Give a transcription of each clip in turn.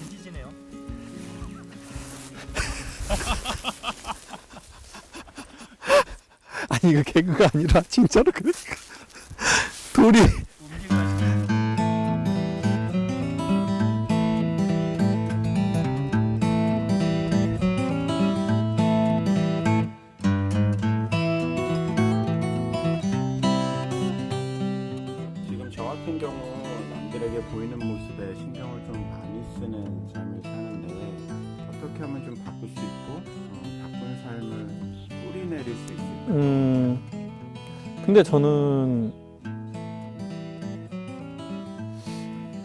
뒤지네요. 아니 이거 개그가 아니라 진짜로 그러니까 돌이 움직이고 하시네. 지금 저 같은 경우 남들에게 보이는 모습에 신경을 좀 많이 쓰는 삶을 사는데 어떻게 하면 좀 바꿀 수 있고 바꾼 삶을 뿌리 내릴 수 있을까요? 근데 저는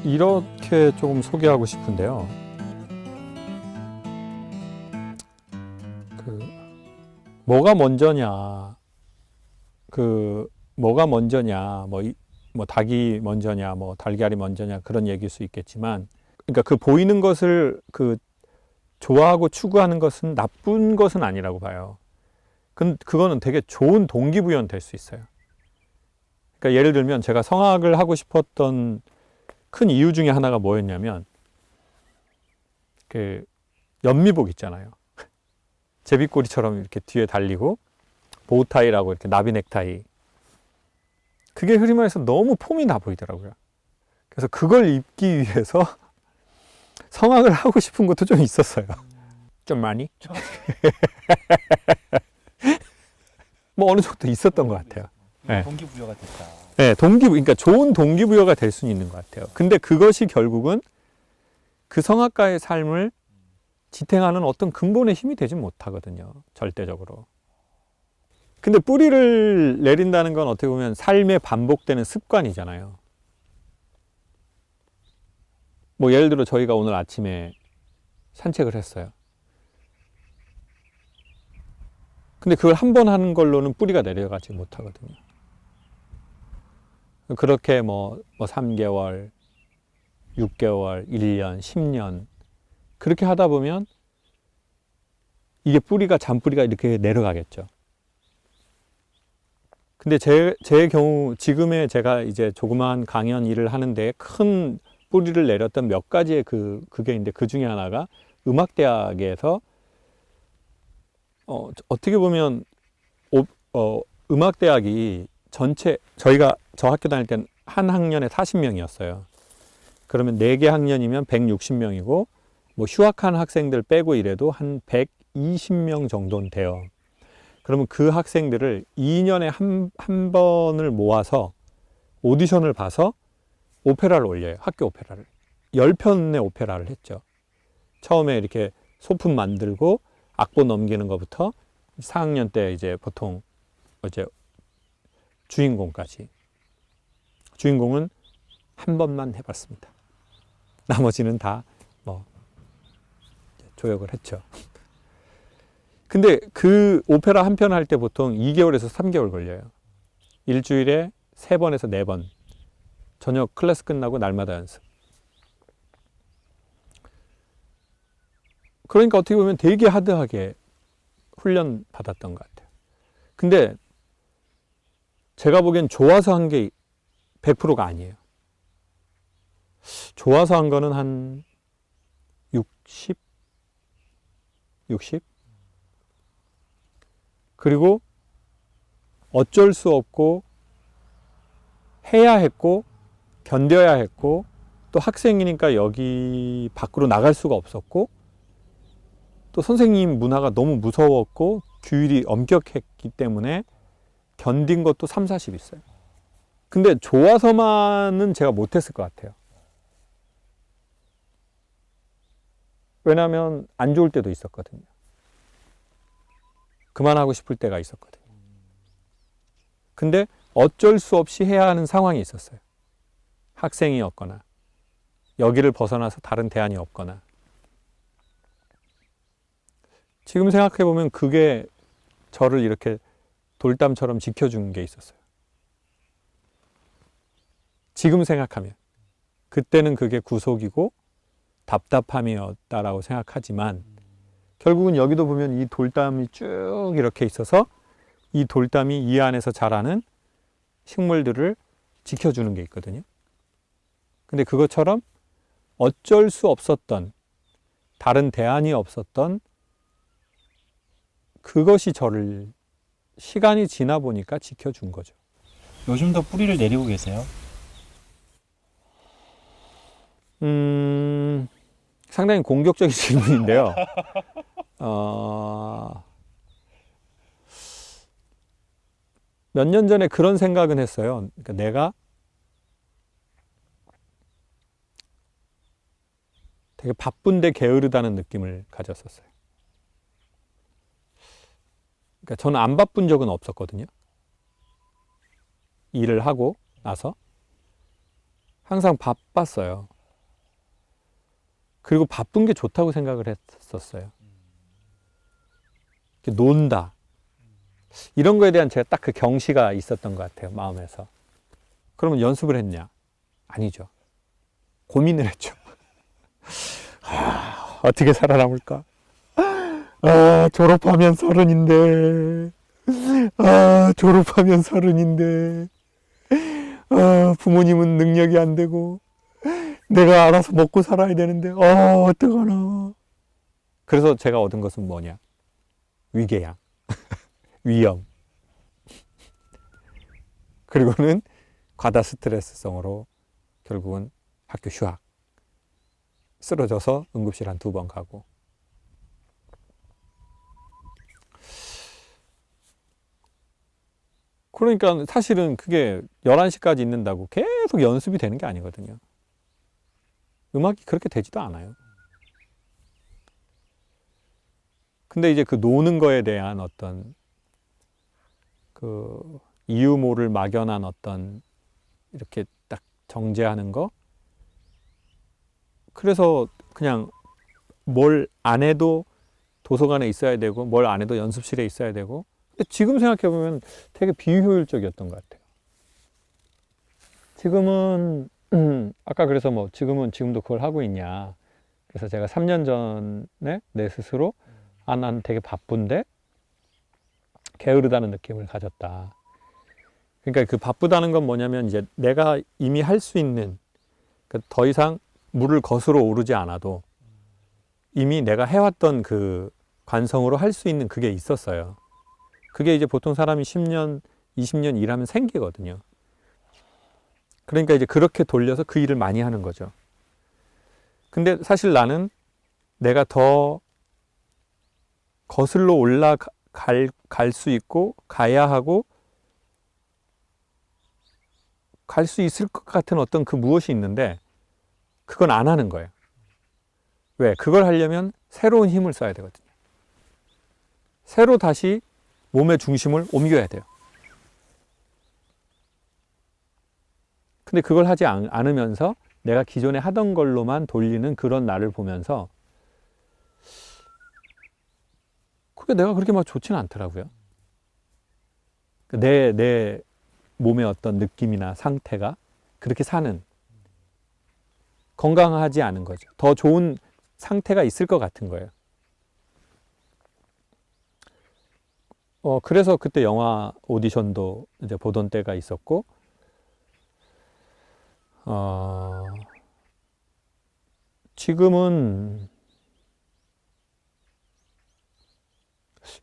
이렇게 조금 소개하고 싶은데요. 뭐가 먼저냐, 뭐가 먼저냐, 뭐 닭이 먼저냐, 뭐 달걀이 먼저냐 그런 얘기일 수 있겠지만, 그러니까 그 보이는 것을 좋아하고 추구하는 것은 나쁜 것은 아니라고 봐요. 그거는 되게 좋은 동기부여는 될 수 있어요. 그러니까 예를 들면 제가 성악을 하고 싶었던 큰 이유 중에 하나가 뭐였냐면 연미복 있잖아요. 제비꼬리처럼 이렇게 뒤에 달리고 보우타이라고 이렇게 나비 넥타이. 그게 흐리 말해서 너무 폼이 나 보이더라고요. 그래서 그걸 입기 위해서 성악을 하고 싶은 것도 좀 있었어요. 좀 많이? 뭐 어느 정도 있었던 것 같아요. 네. 동기부여가 됐다. 네, 그러니까 좋은 동기부여가 될 수는 있는 것 같아요. 근데 그것이 결국은 그 성악가의 삶을 지탱하는 어떤 근본의 힘이 되지 못하거든요. 절대적으로. 근데 뿌리를 내린다는 건 어떻게 보면 삶에 반복되는 습관이잖아요. 뭐 예를 들어 저희가 오늘 아침에 산책을 했어요. 근데 그걸 한 번 하는 걸로는 뿌리가 내려가지 못하거든요. 그렇게 뭐 3개월, 6개월, 1년, 10년 그렇게 하다 보면 이게 잔뿌리가 이렇게 내려가겠죠. 근데 제 경우 지금의 제가 이제 조그마한 강연 일을 하는데 큰 뿌리를 내렸던 몇 가지의 그게 있는데 그 중에 하나가 음악대학에서 어떻게 보면 음악대학이 전체 저 학교 다닐 땐 한 학년에 40명이었어요. 그러면 4개 학년이면 160명이고 뭐 휴학한 학생들 빼고 이래도 한 120명 정도는 돼요. 그러면 그 학생들을 2년에 한 번을 모아서 오디션을 봐서 오페라를 올려요. 학교 오페라를. 10편의 오페라를 했죠. 처음에 이렇게 소품 만들고 악보 넘기는 것부터 4학년 때 이제 보통 이제 주인공까지. 주인공은 한 번만 해봤습니다. 나머지는 다 뭐 조역을 했죠. 근데 그 오페라 한 편 할 때 보통 2개월에서 3개월 걸려요. 일주일에 3번에서 4번. 저녁 클래스 끝나고 날마다 연습. 그러니까 어떻게 보면 되게 하드하게 훈련 받았던 것 같아요. 근데 제가 보기엔 좋아서 한 게 100%가 아니에요. 좋아서 한 거는 한 60? 60? 그리고 어쩔 수 없고 해야 했고 견뎌야 했고 또 학생이니까 여기 밖으로 나갈 수가 없었고 또 선생님 문화가 너무 무서웠고 규율이 엄격했기 때문에 견딘 것도 3, 40 있어요. 근데 좋아서만은 제가 못했을 것 같아요. 왜냐하면 안 좋을 때도 있었거든요. 그만하고 싶을 때가 있었거든요. 근데 어쩔 수 없이 해야 하는 상황이 있었어요. 학생이었거나 여기를 벗어나서 다른 대안이 없거나. 지금 생각해 보면 그게 저를 이렇게 돌담처럼 지켜준 게 있었어요. 지금 생각하면. 그때는 그게 구속이고 답답함이었다라고 생각하지만 결국은 여기도 보면 이 돌담이 쭉 이렇게 있어서 이 돌담이 이 안에서 자라는 식물들을 지켜주는 게 있거든요. 근데 그것처럼 어쩔 수 없었던, 다른 대안이 없었던 그것이 저를 시간이 지나 보니까 지켜준 거죠. 요즘도 뿌리를 내리고 계세요? 상당히 공격적인 질문인데요. 몇 년 전에 그런 생각은 했어요. 그러니까 내가 되게 바쁜데 게으르다는 느낌을 가졌었어요. 그러니까 저는 안 바쁜 적은 없었거든요. 일을 하고 나서 항상 바빴어요. 그리고 바쁜 게 좋다고 생각을 했었어요. 논다. 이런 거에 대한 제가 딱 그 경시가 있었던 것 같아요. 마음에서. 그러면 연습을 했냐? 아니죠. 고민을 했죠. 어떻게 살아남을까? 졸업하면 30인데. 졸업하면 30인데. 부모님은 능력이 안 되고. 내가 알아서 먹고 살아야 되는데. 어떡하나. 그래서 제가 얻은 것은 뭐냐? 위궤양. 위험. 그리고는 과다 스트레스성으로 결국은 학교 휴학. 쓰러져서 응급실 한 2번 가고. 그러니까 사실은 그게 11시까지 있는다고 계속 연습이 되는 게 아니거든요. 음악이 그렇게 되지도 않아요. 근데 이제 그 노는 거에 대한 어떤 그 이유 모를 막연한 어떤 이렇게 딱 정제하는 거. 그래서 그냥 뭘 안 해도 도서관에 있어야 되고 뭘 안 해도 연습실에 있어야 되고. 근데 지금 생각해 보면 되게 비효율적이었던 것 같아요. 지금은 아까 그래서 뭐 지금도 그걸 하고 있냐. 그래서 제가 3년 전에 내 스스로 난 되게 바쁜데 게으르다는 느낌을 가졌다. 그러니까 그 바쁘다는 건 뭐냐면 이제 내가 이미 할 수 있는, 그러니까 더 이상 물을 거스러 오르지 않아도 이미 내가 해왔던 그 관성으로 할 수 있는 그게 있었어요. 그게 이제 보통 사람이 10년, 20년 일하면 생기거든요. 그러니까 이제 그렇게 돌려서 그 일을 많이 하는 거죠. 근데 사실 나는 내가 더 거슬러 갈 수 있고 가야 하고 갈 수 있을 것 같은 어떤 그 무엇이 있는데 그건 안 하는 거예요. 왜? 그걸 하려면 새로운 힘을 써야 되거든요. 새로 다시 몸의 중심을 옮겨야 돼요. 근데 그걸 하지 않으면서 내가 기존에 하던 걸로만 돌리는 그런 나를 보면서 그게 내가 그렇게 막 좋지는 않더라고요. 내 몸의 어떤 느낌이나 상태가 그렇게 사는, 건강하지 않은 거죠. 더 좋은 상태가 있을 것 같은 거예요. 그래서 그때 영화 오디션도 이제 보던 때가 있었고, 지금은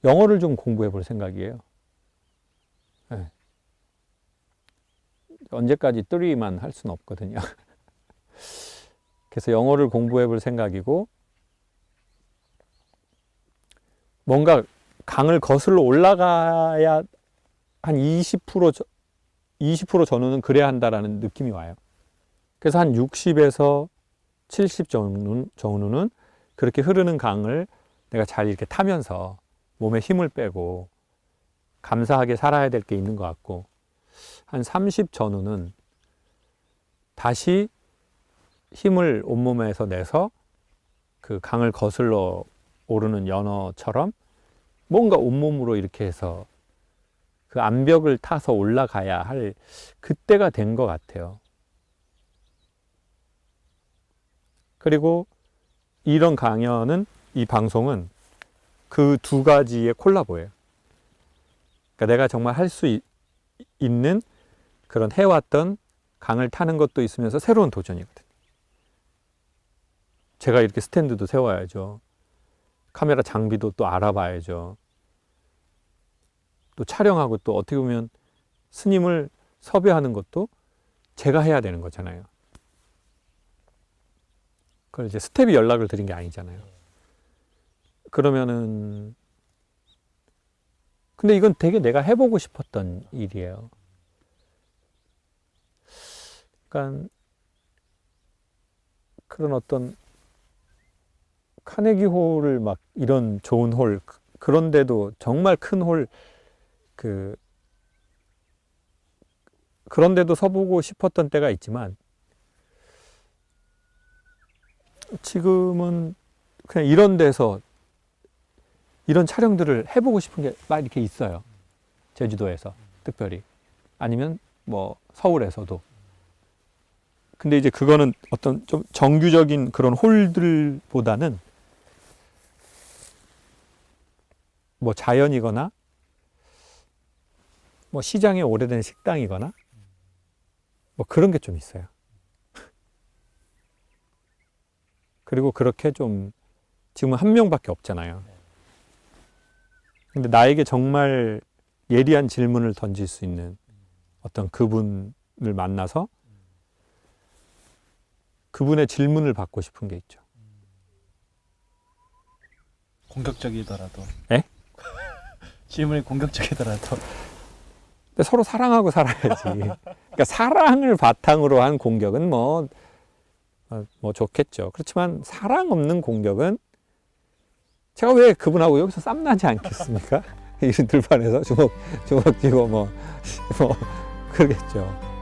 영어를 좀 공부해 볼 생각이에요. 네. 언제까지 3만 할 수는 없거든요. 그래서 영어를 공부해 볼 생각이고, 뭔가 강을 거슬러 올라가야 한 20% 전후는 그래야 한다라는 느낌이 와요. 그래서 한 60에서 70 전후는 그렇게 흐르는 강을 내가 잘 이렇게 타면서 몸에 힘을 빼고 감사하게 살아야 될 게 있는 것 같고, 한 30 전후는 다시 힘을 온몸에서 내서 그 강을 거슬러 오르는 연어처럼 뭔가 온몸으로 이렇게 해서 그 암벽을 타서 올라가야 할 그때가 된 것 같아요. 그리고 이런 강연은, 이 방송은 그 두 가지의 콜라보예요. 그러니까 내가 정말 할 수 있는 그런 해왔던 강을 타는 것도 있으면서 새로운 도전이거든요. 제가 이렇게 스탠드도 세워야죠. 카메라 장비도 또 알아봐야죠. 또 촬영하고 또 어떻게 보면 스님을 섭외하는 것도 제가 해야 되는 거잖아요. 그걸 이제 스텝이 연락을 드린 게 아니잖아요. 그러면은 근데 이건 되게 내가 해보고 싶었던 일이에요. 그러니까 그런 어떤 카네기 홀을 막 이런 좋은 홀 그런데도 정말 큰 홀 그런데도 서보고 싶었던 때가 있지만 지금은 그냥 이런 데서 이런 촬영들을 해보고 싶은 게 막 이렇게 있어요. 제주도에서 특별히 아니면 뭐 서울에서도. 근데 이제 그거는 어떤 좀 정규적인 그런 홀들보다는 뭐 자연이거나 뭐 시장에 오래된 식당이거나 뭐 그런 게 좀 있어요. 그리고 그렇게 좀 지금은 한 명밖에 없잖아요. 근데 나에게 정말 예리한 질문을 던질 수 있는 어떤 그분을 만나서 그분의 질문을 받고 싶은 게 있죠. 공격적이더라도. 에? 질문이 공격적이더라도. 근데 서로 사랑하고 살아야지. 그러니까 사랑을 바탕으로 한 공격은 뭐 좋겠죠. 그렇지만 사랑 없는 공격은 제가 왜 그분하고 여기서 쌈나지 않겠습니까? 이런 들판에서 주먹 쥐고 뭐 그러겠죠.